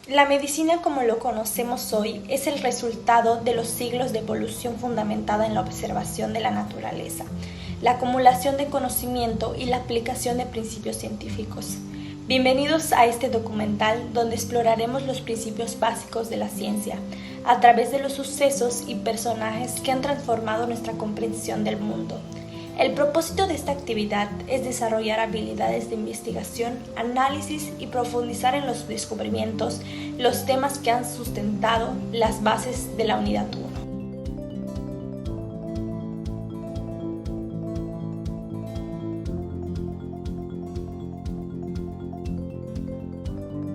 La medicina como lo conocemos hoy es el resultado de los siglos de evolución fundamentada en la observación de la naturaleza, la acumulación de conocimiento y la aplicación de principios científicos. Bienvenidos a este documental donde exploraremos los principios básicos de la ciencia, a través de los sucesos y personajes que han transformado nuestra comprensión del mundo. El propósito de esta actividad es desarrollar habilidades de investigación, análisis y profundizar en los descubrimientos, los temas que han sustentado las bases de la Unidad 1.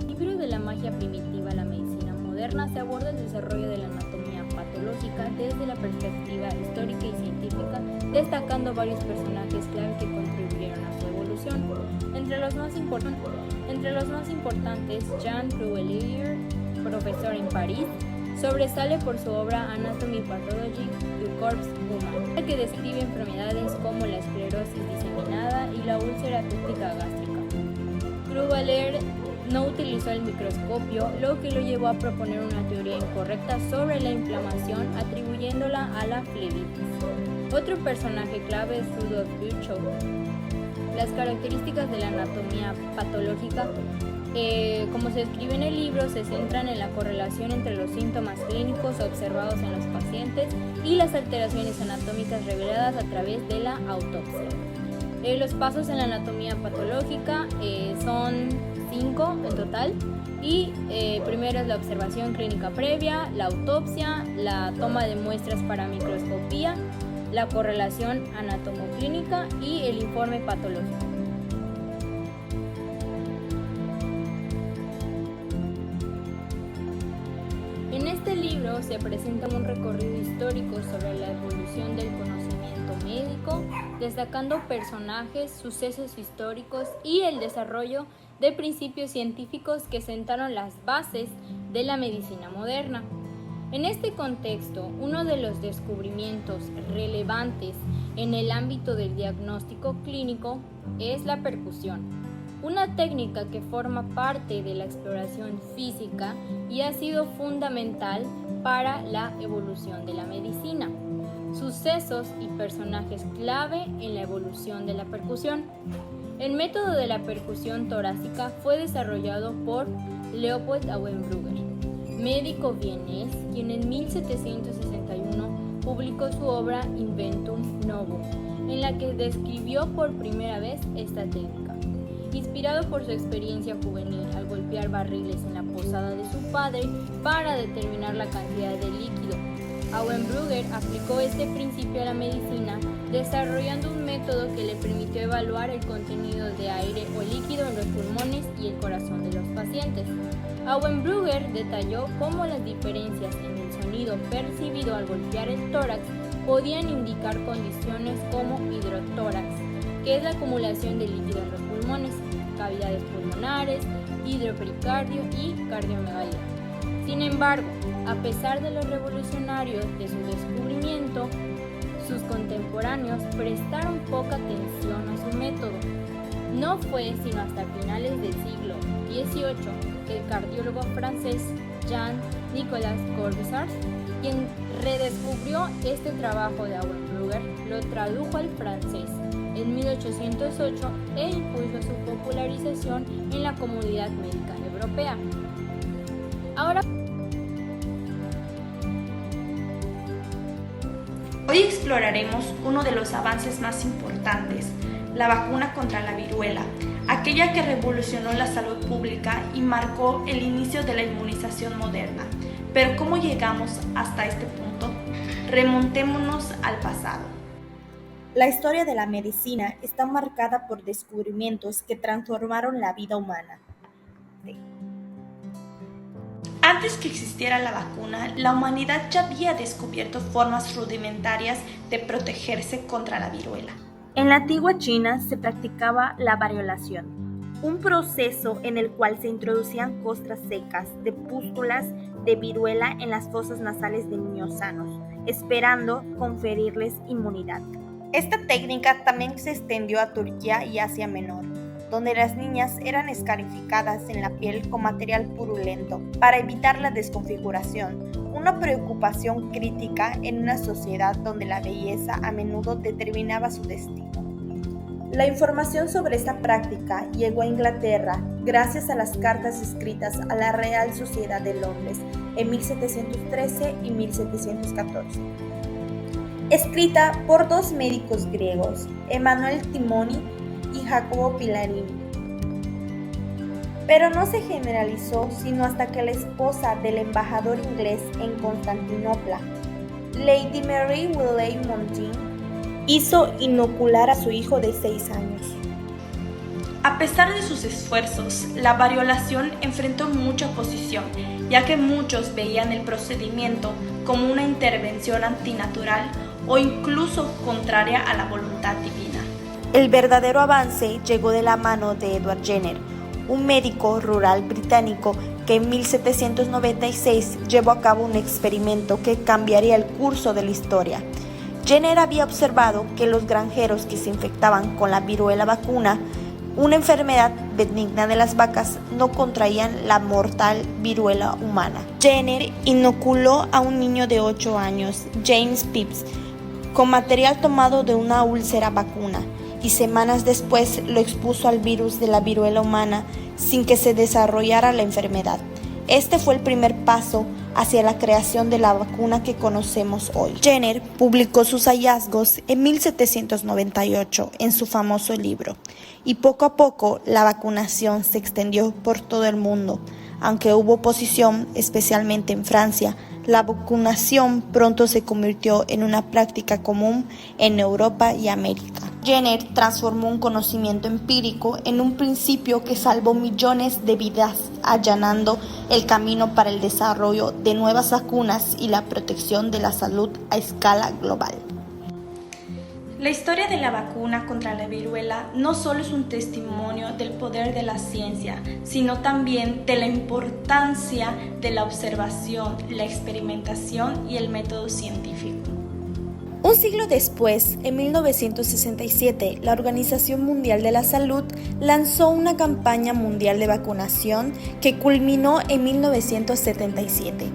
En el libro de la magia primitiva a la medicina moderna se aborda el desarrollo de la anatomía patológica desde la perspectiva histórica y científica, destacando varios personajes clave que contribuyeron a su evolución. Entre los más importantes, Jean Prouvaire, profesor en París, sobresale por su obra Anatomy Pathology du Corps Humain, que describe enfermedades como la esclerosis diseminada y la úlcera péptica gástrica. Prouvaire no utilizó el microscopio, lo que lo llevó a proponer una teoría incorrecta sobre la inflamación, atribuyéndola a la flebitis. Otro personaje clave es Rudolf Virchow. Las características de la anatomía patológica, como se describe en el libro, se centran en la correlación entre los síntomas clínicos observados en los pacientes y las alteraciones anatómicas reveladas a través de la autopsia. Los pasos en la anatomía patológica son 5 en total, y primero es la observación clínica previa, la autopsia, la toma de muestras para microscopía, la correlación anatomoclínica y el informe patológico. En este libro se presenta un recorrido histórico sobre la evolución del conocimiento médico, destacando personajes, sucesos históricos y el desarrollo de principios científicos que sentaron las bases de la medicina moderna. En este contexto, uno de los descubrimientos relevantes en el ámbito del diagnóstico clínico es la percusión, una técnica que forma parte de la exploración física y ha sido fundamental para la evolución de la medicina. Sucesos y personajes clave en la evolución de la percusión. El método de la percusión torácica fue desarrollado por Leopold Auenbrugger, médico vienés, quien en 1761 publicó su obra Inventum Novum, en la que describió por primera vez esta técnica. Inspirado por su experiencia juvenil al golpear barriles en la posada de su padre para determinar la cantidad de líquido, Auenbrugger aplicó este principio a la medicina, desarrollando un método que le permitió evaluar el contenido de aire o líquido en los pulmones y el corazón de los pacientes. Auenbrugger detalló cómo las diferencias en el sonido percibido al golpear el tórax podían indicar condiciones como hidrotórax, que es la acumulación de líquido en los pulmones, cavidades pulmonares, hidropericardio y cardiomegalia. Sin embargo, a pesar de lo revolucionario de su descubrimiento, sus contemporáneos prestaron poca atención a su método. No fue sino hasta finales del siglo XVIII que el cardiólogo francés Jean-Nicolas Corvisart, quien redescubrió este trabajo de Auenbrugger, lo tradujo al francés en 1808 e impulsó su popularización en la comunidad médica europea. Hoy exploraremos uno de los avances más importantes, la vacuna contra la viruela, aquella que revolucionó la salud pública y marcó el inicio de la inmunización moderna. Pero ¿cómo llegamos hasta este punto? Remontémonos al pasado. La historia de la medicina está marcada por descubrimientos que transformaron la vida humana. Antes que existiera la vacuna, la humanidad ya había descubierto formas rudimentarias de protegerse contra la viruela. En la antigua China se practicaba la variolación, un proceso en el cual se introducían costras secas de pústulas de viruela en las fosas nasales de niños sanos, esperando conferirles inmunidad. Esta técnica también se extendió a Turquía y Asia Menor. donde las niñas eran escarificadas en la piel con material purulento para evitar la desconfiguración, una preocupación crítica en una sociedad donde la belleza a menudo determinaba su destino. La información sobre esta práctica llegó a Inglaterra gracias a las cartas escritas a la Real Sociedad de Londres en 1713 y 1714. Escrita por dos médicos griegos, Emanuel Timoni y Jacobo Pilarini. Pero no se generalizó sino hasta que la esposa del embajador inglés en Constantinopla, Lady Mary Willey Monteith, hizo inocular a su hijo de 6 años. A pesar de sus esfuerzos, la variolación enfrentó mucha oposición, ya que muchos veían el procedimiento como una intervención antinatural o incluso contraria a la voluntad divina. El verdadero avance llegó de la mano de Edward Jenner, un médico rural británico que en 1796 llevó a cabo un experimento que cambiaría el curso de la historia. Jenner había observado que los granjeros que se infectaban con la viruela vacuna, una enfermedad benigna de las vacas, no contraían la mortal viruela humana. Jenner inoculó a un niño de 8 años, James Pepys, con material tomado de una úlcera vacuna, y semanas después lo expuso al virus de la viruela humana sin que se desarrollara la enfermedad. Este fue el primer paso hacia la creación de la vacuna que conocemos hoy. Jenner publicó sus hallazgos en 1798 en su famoso libro, y poco a poco la vacunación se extendió por todo el mundo. Aunque hubo oposición, especialmente en Francia, la vacunación pronto se convirtió en una práctica común en Europa y América. Jenner transformó un conocimiento empírico en un principio que salvó millones de vidas, allanando el camino para el desarrollo de nuevas vacunas y la protección de la salud a escala global. La historia de la vacuna contra la viruela no solo es un testimonio del poder de la ciencia, sino también de la importancia de la observación, la experimentación y el método científico. Un siglo después, en 1967, la Organización Mundial de la Salud lanzó una campaña mundial de vacunación que culminó en 1977,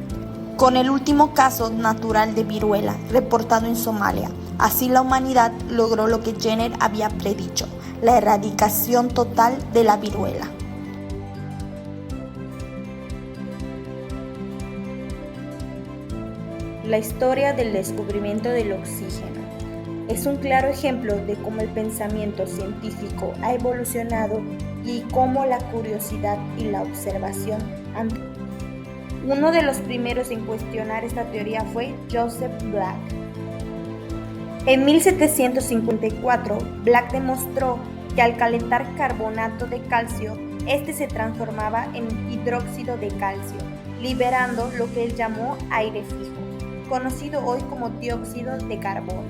con el último caso natural de viruela reportado en Somalia. Así la humanidad logró lo que Jenner había predicho, la erradicación total de la viruela. La historia del descubrimiento del oxígeno es un claro ejemplo de cómo el pensamiento científico ha evolucionado y cómo la curiosidad y la observación han... Uno de los primeros en cuestionar esta teoría fue Joseph Black. En 1754, Black demostró que al calentar carbonato de calcio, este se transformaba en hidróxido de calcio, liberando lo que él llamó aire fijo, conocido hoy como dióxido de carbono.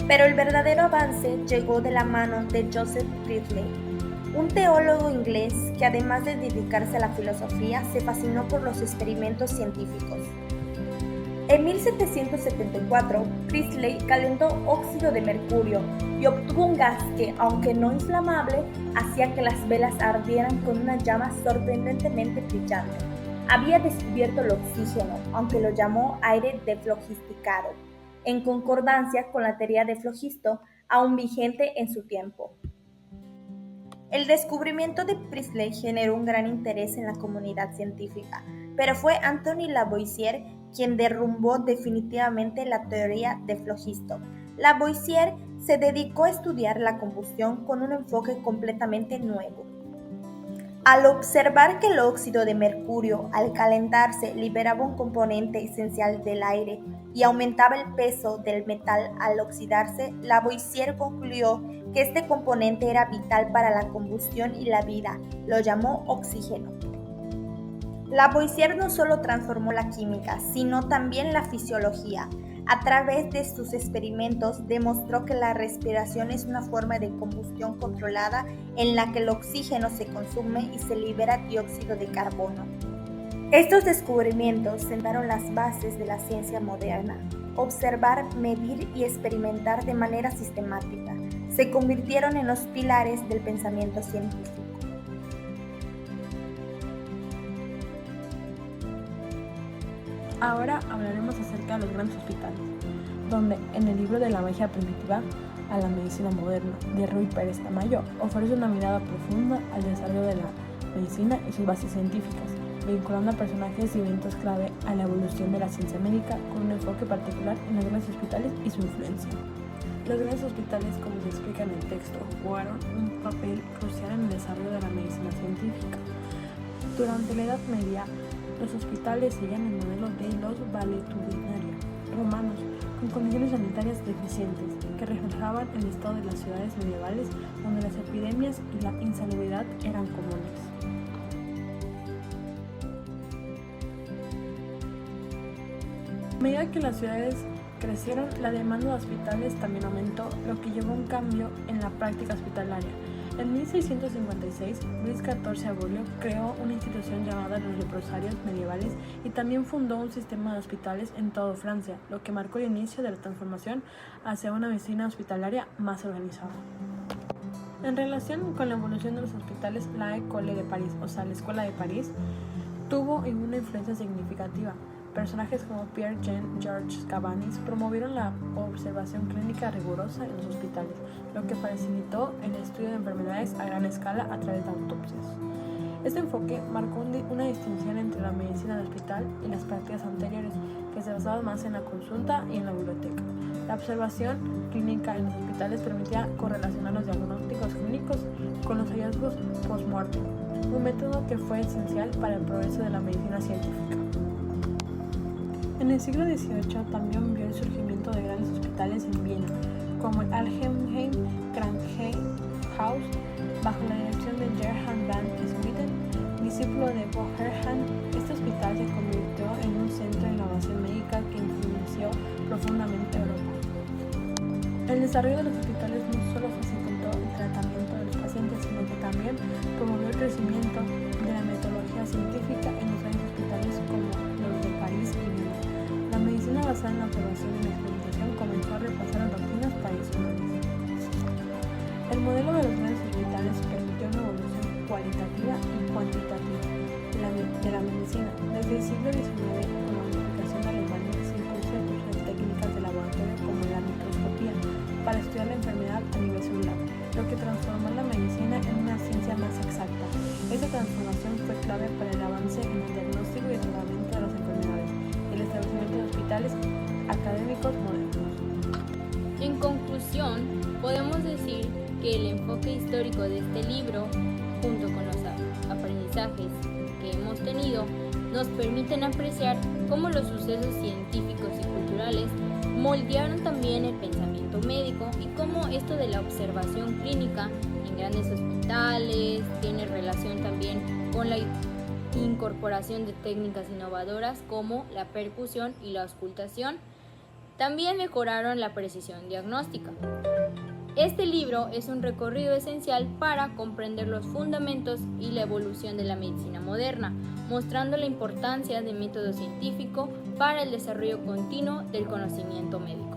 Pero el verdadero avance llegó de la mano de Joseph Priestley, un teólogo inglés que además de dedicarse a la filosofía, se fascinó por los experimentos científicos. En 1774, Priestley calentó óxido de mercurio y obtuvo un gas que, aunque no inflamable, hacía que las velas ardieran con una llama sorprendentemente brillante. Había descubierto el oxígeno, aunque lo llamó aire deflogisticado, en concordancia con la teoría de Flogisto, aún vigente en su tiempo. El descubrimiento de Priestley generó un gran interés en la comunidad científica, pero fue Antoine Lavoisier quien derrumbó definitivamente la teoría de Flogisto. Lavoisier se dedicó a estudiar la combustión con un enfoque completamente nuevo. Al observar que el óxido de mercurio, al calentarse, liberaba un componente esencial del aire y aumentaba el peso del metal al oxidarse, Lavoisier concluyó que este componente era vital para la combustión y la vida. Lo llamó oxígeno. Lavoisier no solo transformó la química, sino también la fisiología. A través de sus experimentos demostró que la respiración es una forma de combustión controlada en la que el oxígeno se consume y se libera dióxido de carbono. Estos descubrimientos sentaron las bases de la ciencia moderna. Observar, medir y experimentar de manera sistemática se convirtieron en los pilares del pensamiento científico. Ahora hablaremos acerca de los grandes hospitales, donde en el libro de la magia primitiva a la medicina moderna de Ruy Pérez Tamayo ofrece una mirada profunda al desarrollo de la medicina y sus bases científicas, vinculando a personajes y eventos clave a la evolución de la ciencia médica con un enfoque particular en los grandes hospitales y su influencia. Los grandes hospitales, como se explica en el texto, jugaron un papel crucial en el desarrollo de la medicina científica. Durante la Edad Media, los hospitales seguían el modelo de los valetudinarios romanos, con condiciones sanitarias deficientes, que reflejaban el estado de las ciudades medievales, donde las epidemias y la insalubridad eran comunes. A medida que las ciudades crecieron, la demanda de hospitales también aumentó, lo que llevó a un cambio en la práctica hospitalaria. En 1656, Luis XIV Abolio creó una institución llamada los leprosarios medievales y también fundó un sistema de hospitales en toda Francia, lo que marcó el inicio de la transformación hacia una medicina hospitalaria más organizada. En relación con la evolución de los hospitales, la École de París, o sea, la Escuela de París, tuvo una influencia significativa. Personajes como Pierre-Jean-Georges Cabanis promovieron la observación clínica rigurosa en los hospitales, lo que facilitó el estudio de enfermedades a gran escala a través de autopsias. Este enfoque marcó una distinción entre la medicina de hospital y las prácticas anteriores, que se basaban más en la consulta y en la biblioteca. La observación clínica en los hospitales permitía correlacionar los diagnósticos clínicos con los hallazgos post-mortem, un método que fue esencial para el progreso de la medicina científica. En el siglo XVIII también vio el surgimiento de grandes hospitales en Viena, como el Altenheim Krankenhaus, bajo la dirección de Gerhard van Swieten, discípulo de Boherman. Este hospital se convirtió en un centro de innovación médica que influenció profundamente a Europa. El desarrollo de los hospitales no solo facilitó el tratamiento de los pacientes, sino que también promovió el crecimiento de la metodología científica en los grandes hospitales como los de París y Viena. La medicina basada en la observación y la experimentación comenzó a repasar las doctrinas tradicionales. El modelo de los grandes hospitales permitió una evolución cualitativa y cuantitativa de la medicina. Desde el siglo XIX, con la unificación alemana, se impulsó el uso de técnicas de laboratorio como la microscopía para estudiar la enfermedad a nivel celular, lo que transformó la medicina en una ciencia más exacta. Esta transformación fue clave para el avance en el diagnóstico y el tratamiento de las enfermedades y el establecimiento de hospitales académicos modernos. En conclusión, podemos decir que el enfoque histórico de este libro, junto con los aprendizajes que hemos tenido, nos permiten apreciar cómo los sucesos científicos y culturales moldearon también el pensamiento médico y cómo esto de la observación clínica en grandes hospitales tiene relación también con la incorporación de técnicas innovadoras como la percusión y la auscultación. También mejoraron la precisión diagnóstica. Este libro es un recorrido esencial para comprender los fundamentos y la evolución de la medicina moderna, mostrando la importancia del método científico para el desarrollo continuo del conocimiento médico.